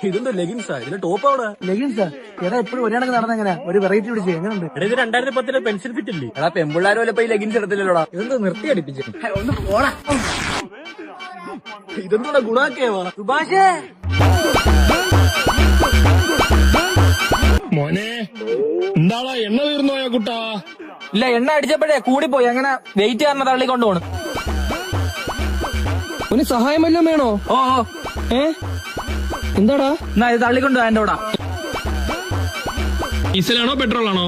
ഇതെന്താ ലെഗിൻസാ? ഇതിന്റെ ടോപ്പ് അവിടെ ലെഗിൻസാ? എടാ എപ്പോഴും ഒരാൾക്ക് നടന്നെങ്ങനെ ഒരു വെറൈറ്റി പിടിച്ച് എങ്ങനെയുണ്ട്? ഇത് 2010 പെൻസിൽ ഫിറ്റ് അല്ലേ? എടാ പെമ്പിള്ളാരും വല്ല ഈ ലെഗിൻസ് എടുത്തില്ലല്ലോടാ. ഇതെന്താ നിർത്തി അടിപ്പിച്ചു? ഒന്ന് പോടാ. ഇതെന്താ ഗുണാക്കേവാ സുഭാഷേ? മോനെ എന്താടാ എണ്ണ തീർന്നോയാ കുട്ടാ? ഇല്ല, എണ്ണ അടിച്ചപ്പോഴേ കൂടിപ്പോയി. അങ്ങനെ വെയിറ്റ് കാരണം തള്ളിക്കൊണ്ട് പോണ്. ഒരു സഹായം വല്ലതും വേണോ? ഓ എന്താടാ? എന്നാ ഇത് തള്ളിക്കൊണ്ട് എന്റെ കൂടാ. ഡീസലാണോ പെട്രോൾ ആണോ?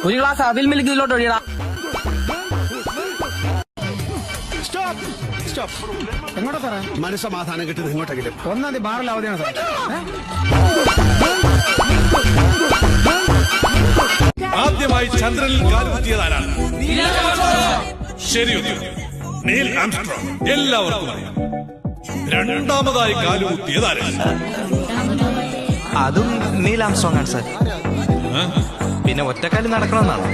ഒരു ഗ്ലാസ് അവിൽ മിൽക്ക് ഇതിലോട്ട് ഒഴിയടാ. എങ്ങോട്ടാ സാറേ? മനസ്സമാധാനം കിട്ടുന്നത് ഇങ്ങോട്ടെങ്കിലും. ഒന്നാം തീയതി ബാറിൽ അവധിയാണ് സാർ. ആദ്യമായി ചന്ദ്രനിൽ കാലുകുത്തിയതാരാണ്? ശരി, നീൽ ആംസ്ട്രോങ്. എല്ലാവർക്കും അറിയാം. രണ്ടാമതായി കാലുകുത്തിയതാരാണ്? അതും നീൽ ആംസ്ട്രോങ് ആണ് സാർ. പിന്നെ ഒറ്റക്കാലിൽ നടക്കണമെന്നാണ്.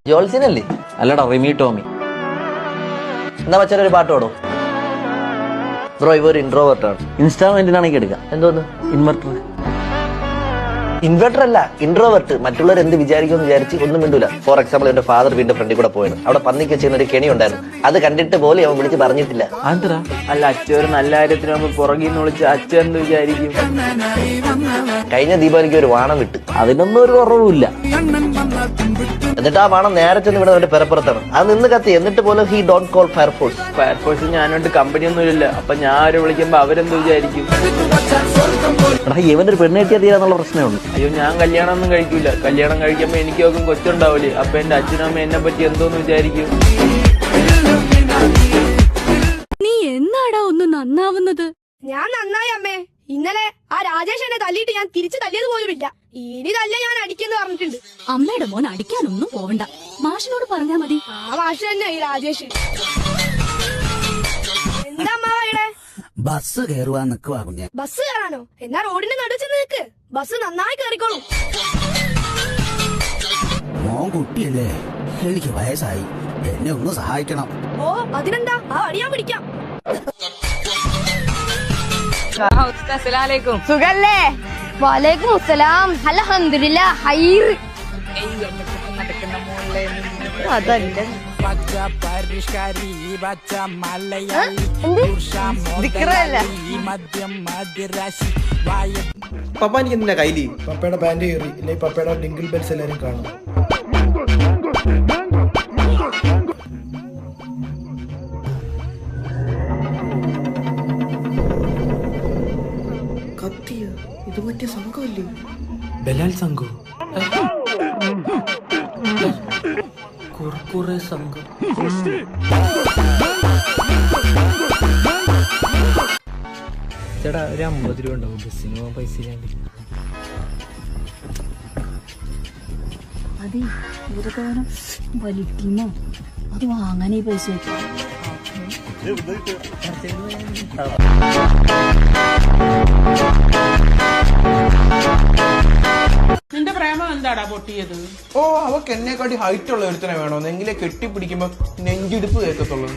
ജോൾസിനല്ലേ? അല്ലടാ, റിമി ടോമി. എന്നാ മച്ചൊരു പാട്ട് പാടോ ബ്രോ? ഇവ ഒരു ഇൻട്രോവേർട്ടാണ്. ഇൻസ്റ്റാൾമെന്റിനാണെങ്കിൽ എടുക്കാം. എന്തോന്ന് ഇൻവെർട്ടർ? ഇൻവെർട്ടർ അല്ല, ഇൻട്രോവേർട്ട്. മറ്റുള്ളവർ എന്ത് വിചാരിക്കുമെന്ന് വിചാരിച്ച് ഒന്നും മിണ്ടൂല. ഫോർ എക്സാമ്പിൾ, എന്റെ ഫാദർ വീടിന്റെ ഫ്രണ്ടിൽ കൂടെ പോയത്. അവിടെ പന്നിക്ക് ചെയ്യുന്ന ഒരു കെണി ഉണ്ടായിരുന്നു. അത് കണ്ടിട്ട് പോലും അവൻ വിളിച്ച് പറഞ്ഞിട്ടില്ല. ആന്തരാ? അല്ല, അച്ഛൻ ഒരു നല്ല കാര്യത്തിന് നമ്മൾ പുറകിൽ നിന്ന് വിളിച്ച് അച്ഛൻ എന്ത് വിചാരിക്കും? കഴിഞ്ഞ ദീപാവലിക്ക് ഒരു വാണം വിട്ട്, അതിനൊന്നും ഒരു കുറവുമില്ല. എന്നിട്ട് ആ വാണം നേരെ ചെന്ന് ഇവിടെ അവന്റെ പെരപ്പുറത്താണ്. അത് നിന്ന് കത്തി. എന്നിട്ട് പോലും he don't call fire force. Fire force ഞാനോട്ട് കമ്പനിയൊന്നും ഇല്ല. അപ്പൊ ഞാൻ ആര് വിളിക്കുമ്പോ അവരെന്ത് വിചാരിക്കും? എടാ, ഇവനൊരു പെണ്ണ് കെട്ടിയാ തീരാന്നുള്ള പ്രശ്നമുണ്ട്. അയ്യോ, ഞാൻ കല്യാണം ഒന്നും കഴിക്കൂല. കല്യാണം കഴിക്കുമ്പോ എനിക്ക് നോക്കും കൊച്ചുണ്ടാവില്ലേ. അപ്പൊ എന്റെ അച്ഛനും അമ്മ എന്നെ പറ്റി എന്തോന്ന് വിചാരിക്കും? നീ എന്നാടാ ഒന്ന് നന്നാവുന്നത്? ഞാൻ നന്നായി അമ്മേ. ഇന്നലെ ആ രാജേഷ് എന്നെ തല്ലിയിട്ട് ഞാൻ തിരിച്ചു തല്ലിയത് പോലുമില്ല. ഇനി തല്ല ഞാൻ അടിക്കെന്ന് പറഞ്ഞിട്ടുണ്ട്. അമ്മയുടെ മോൻ അടിക്കാനൊന്നും പോവണ്ട, മാഷിനോട് പറഞ്ഞാ മതി. ആ മാഷ് തന്നെ ഈ രാജേഷ്. എന്താ അമ്മ ഇവിടെ? ബസ് കയറുവാൻ നിൽക്കുവാ കുഞ്ഞെ. ബസ് കയറാനോ? എന്നാ റോഡിന്റെ നടുച്ച് നിൽക്ക്. ബസ് നന്നായി കയറിക്കോളൂ. മോൻ കുട്ടിയല്ലേ, എനിക്ക് വയസ്സായി. എന്നെ ഒന്ന് സഹായിക്കണം. ഓ, അതിനെന്താ, ആ അടിയാൻ പിടിക്കാം. സുഖല്ലേ? വലൈക്കും അസ്സലാം. അൽഹംദുലില്ലാ ഹൈർ. അതല്ല പപ്പ എനിക്ക് എന്തിനാ കയ്യില്? പപ്പയുടെ പാന്റ് കയറി ഇല്ലേ? പപ്പയുടെ ഡിങ്കിൾ ബെൽസ് എല്ലാരും കാണും. കത്തിയ ഇത് മറ്റേ സംഘമല്ലേ? ബലാൽ സംഘം, കുർക്കുറെ സംഘം. ചേട്ടാ, ഒരു 50 രൂപ ഉണ്ടാവും ബസ്സിന് പോകാൻ പൈസ ഇല്ലാണ്ട്. അതെ, ഇതൊക്കെ വേണം. വലിയ ടീമോ അത് വാങ്ങാൻ ഈ പൈസ വെച്ചു. നിന്റെ പ്രേമം എന്താടാ പൊട്ടിയത്? ഓ, അവക്ക് എന്നെക്കാട്ടി ഹൈറ്റ് ഉള്ള ഒരുത്തനെ വേണോ? എങ്കിലേ കെട്ടിപ്പിടിക്കുമ്പോ നെഞ്ചിടിപ്പ് കേൾക്കത്തുള്ളൂ.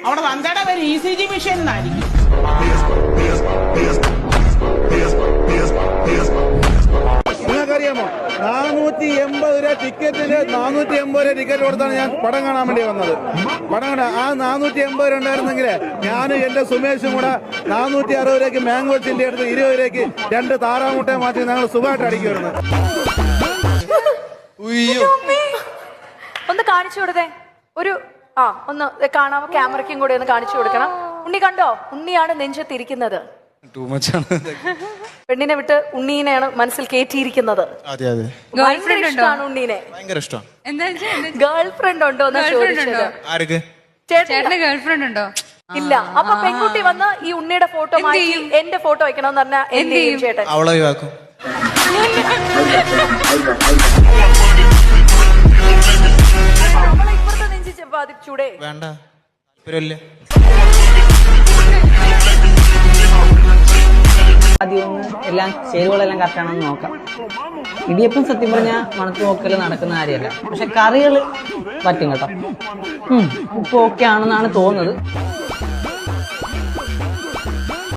അവിടെ തന്തയുടെ പേര് ECG മെഷീൻ എന്നായിരിക്കും. നിങ്ങൾക്കറിയാമോ, 480 രൂപ ടിക്കറ്റിന് 480 രൂപ ടിക്കറ്റ് കൊടുത്താണ് ഞാൻ പടം കാണാൻ വേണ്ടി വന്നത്. പടം കാണാൻ ആ 480 രൂപ ഉണ്ടായിരുന്നെങ്കിൽ ഞാൻ എന്റെ സുമേഷും കൂടെ 460 രൂപയ്ക്ക് മാംഗോ ചില്ലി എടുത്ത് 20 രൂപയ്ക്ക് 2 താറാമുട്ടയെ മാറ്റി ഞങ്ങൾ സുഖമായിട്ട് അടിക്കുമായിരുന്നു. ഒന്ന് കാണിച്ചു കൊടുത്തേ. ഒരു ഒന്ന് കാണാമോ? ക്യാമറയ്ക്കും കൂടെ ഒന്ന് കാണിച്ചു കൊടുക്കണം. ഉണ്ണി കണ്ടോ? ഉണ്ണിയാണ് നെഞ്ചത്തിരിക്കുന്നത്. പെണ്ണിനെ വിട്ട് ഉണ്ണീനെയാണ് മനസ്സിൽ കയറ്റിയിരിക്കുന്നത്. ഇഷ്ടമാണ് ഉണ്ണീനെ. ഭയങ്കര ഇഷ്ടമാണ്. ഗേൾ ഫ്രണ്ട് ഉണ്ടോ എന്ന് ചോദിച്ചത്. ആർക്ക്? ചേട്ടന് ഗേൾ ഫ്രണ്ട് ഉണ്ടോ? ഇല്ല. അപ്പൊ പെൺകുട്ടി വന്ന് ഈ ഉണ്ണിയുടെ ഫോട്ടോ മാറ്റി എന്റെ ഫോട്ടോ വെക്കണമെന്ന് പറഞ്ഞാൽ എന്ത് ചെയ്യും ചേട്ടൻ? അവളെ ഒഴിവാക്കും. നമ്മളെ ഇപ്പുറത്തെ നെഞ്ചി ബാധിച്ചൂടെ? വേണ്ട, താല്പര്യമില്ല. ആദ്യം ഒന്ന് എല്ലാം ചേരുവകളെല്ലാം കറക്റ്റാണെന്ന് നോക്കാം. ഇടിയപ്പം സത്യം പറഞ്ഞാൽ മണത്ത് നോക്കൽ നടക്കുന്ന കാര്യമല്ല, പക്ഷെ കറികൾ പറ്റും കേട്ടോ. ഉപ്പ് ഓക്കെ ആണെന്നാണ് തോന്നുന്നത്.